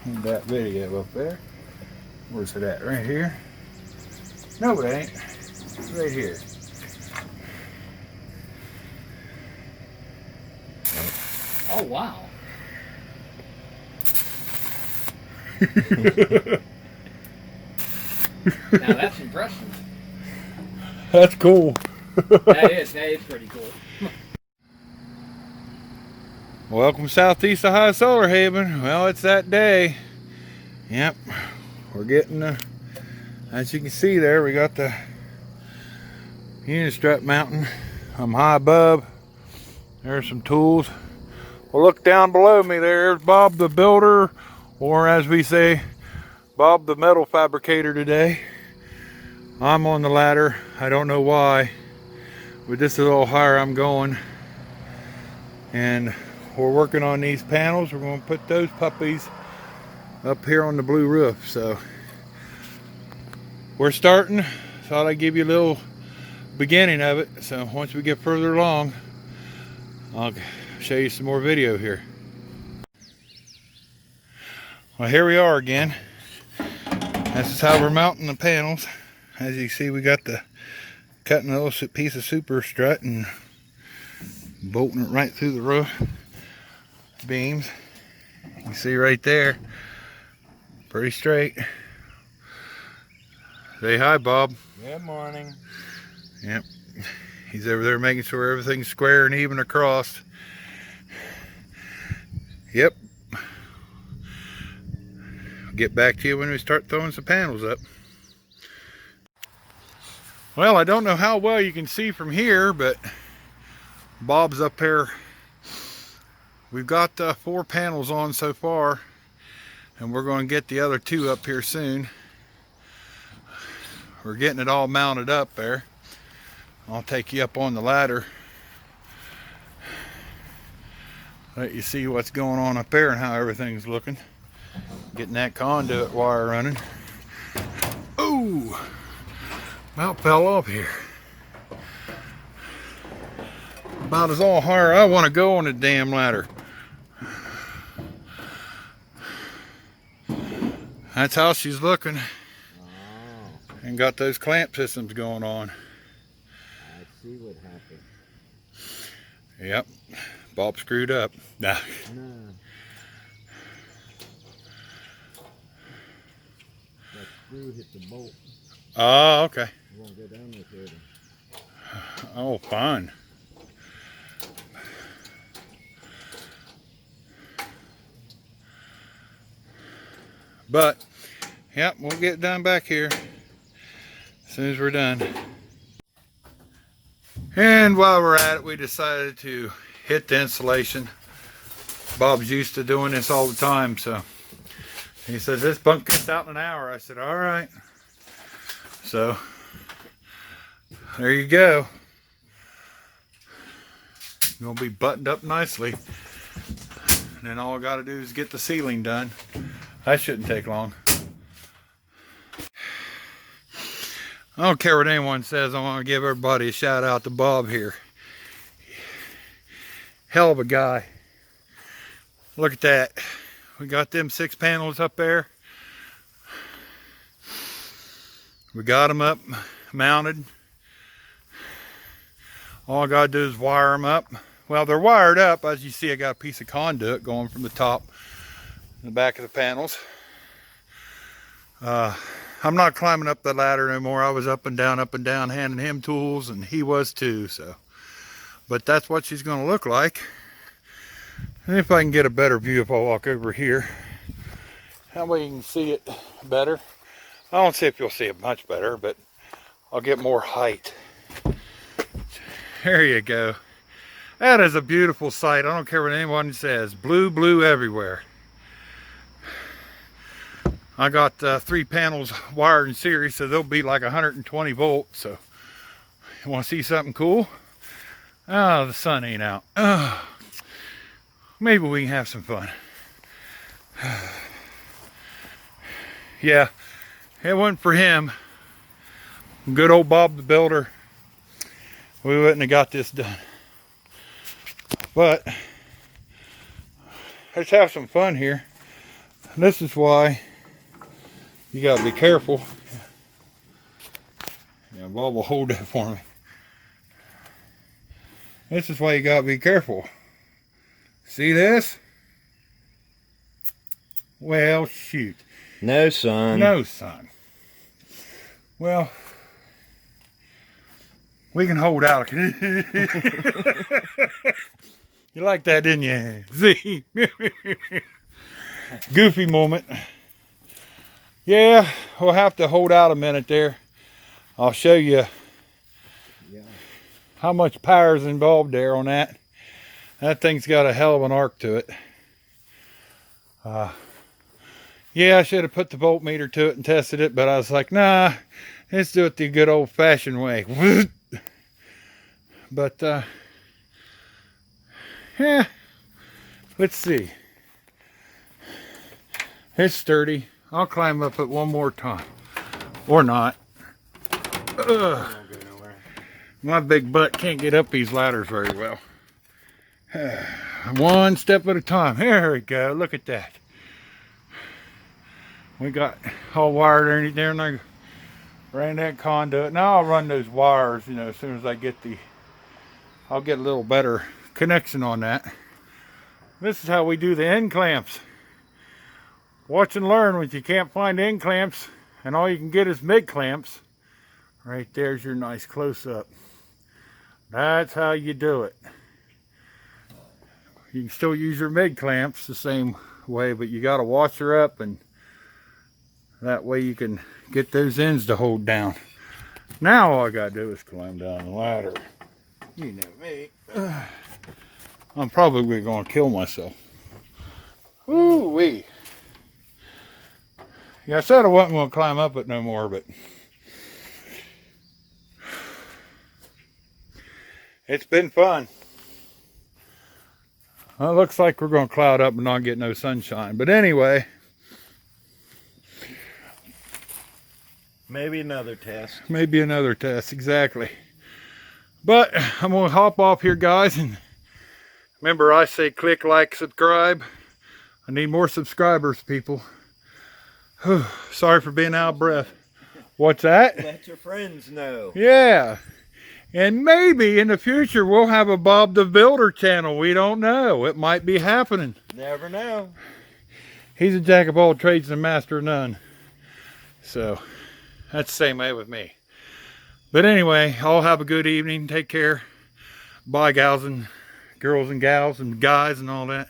That video up there. Where's it at? Right here? No, it ain't. It's right here. Oh, wow. Now that's impressive. That's cool. That is pretty cool. Welcome Southeast Ohio Solar Haven. Well, it's that day. Yep, we're getting as you can see there, we got the Uni-Strut mountain. I'm high above. There's some tools. Well, look down below me. There's Bob the builder, or as we say, Bob the metal fabricator today. I'm on the ladder. I don't know why, but this is a little higher I'm going. And we're working on these panels. We're going to put those puppies up here on the blue roof. So we're starting. Thought I'd give you a little beginning of it. So once we get further along, I'll show you some more video here. Well, here we are again. This is how we're mounting the panels. As you see, we got the cutting a little piece of super strut and bolting it right through the roof beams. You can see right there, pretty straight. Say hi, Bob. Good morning. Yep, he's over there making sure everything's square and even across. Yep, get back to you when we start throwing some panels up. Well, I don't know how well you can see from here, but Bob's up there. We've got 4 panels on so far, and we're going to get the other 2 up here soon. We're getting it all mounted up there. I'll take you up on the ladder, let you see what's going on up there and how everything's looking. Getting that conduit wire running. Ooh, about fell off here. About as all higher I want to go on the damn ladder. That's how she's looking. Oh, And got those clamp systems going on. I see what happened. Yep, Bob screwed up. Nah. No. That screw hit the bolt. Oh, okay. It won't go down there further. Oh, fine. But, yep, we'll get done back here as soon as we're done. And while we're at it, we decided to hit the insulation. Bob's used to doing this all the time, so he says, this bunk gets out in an hour. I said, all right. So, there you go. Gonna be buttoned up nicely. And then all I gotta do is get the ceiling done. That shouldn't take long. I don't care what anyone says, I want to give everybody a shout out to Bob here. Hell of a guy. Look at that. We got them 6 panels up there. We got them up, mounted. All I gotta do is wire them up. Well, they're wired up. As you see, I got a piece of conduit going from the top to the back of the panels. I'm not climbing up the ladder anymore. I was up and down, handing him tools, and he was too. So, but that's what she's going to look like. And if I can get a better view, if I walk over here, that way you can see it better. I don't see if you'll see it much better, but I'll get more height. There you go. That is a beautiful sight. I don't care what anyone says. Blue, blue everywhere. I got 3 panels wired in series, so they'll be like 120 volts. So, you want to see something cool? Oh, the sun ain't out. Oh, maybe we can have some fun. Yeah, it wasn't for him. Good old Bob the builder, we wouldn't have got this done. But let's have some fun here. this is why you gotta be careful. Yeah, Bob will hold that for me. This is why you gotta be careful. See this? Well, shoot. No, son. No, son. Well, we can hold out. You like that, didn't you? See? Goofy moment. Yeah, we'll have to hold out a minute there. I'll show you how much power is involved there on that. That thing's got a hell of an arc to it. Yeah, I should have put the voltmeter to it and tested it, but I was like, nah, let's do it the good old-fashioned way. But, yeah, let's see. It's sturdy. I'll climb up it one more time. Or not. Ugh. My big butt can't get up these ladders very well. One step at a time. There we go. Look at that. We got all wired underneath there, and I ran that conduit. Now I'll run those wires, you know, as soon as I get I'll get a little better connection on that. This is how we do the end clamps. Watch and learn when you can't find end clamps and all you can get is mid clamps. Right there's your nice close-up. That's how you do it. You can still use your mid clamps the same way, but you got to wash her up, and that way you can get those ends to hold down. Now all I got to do is climb down the ladder. You know me. I'm probably going to kill myself. Ooh-wee. Yeah, I said I wasn't going to climb up it no more, but it's been fun. Well, it looks like we're going to cloud up and not get no sunshine. But anyway. Maybe another test. Maybe another test, exactly. But I'm going to hop off here, guys. And remember, I say click, like, subscribe. I need more subscribers, people. Sorry for being out of breath. What's that? Let your friends know. Yeah. And maybe in the future we'll have a Bob the Builder channel. We don't know. It might be happening. Never know. He's a jack of all trades and a master of none. So that's the same way with me. But anyway, all have a good evening. Take care. Bye, gals and girls and gals and guys and all that.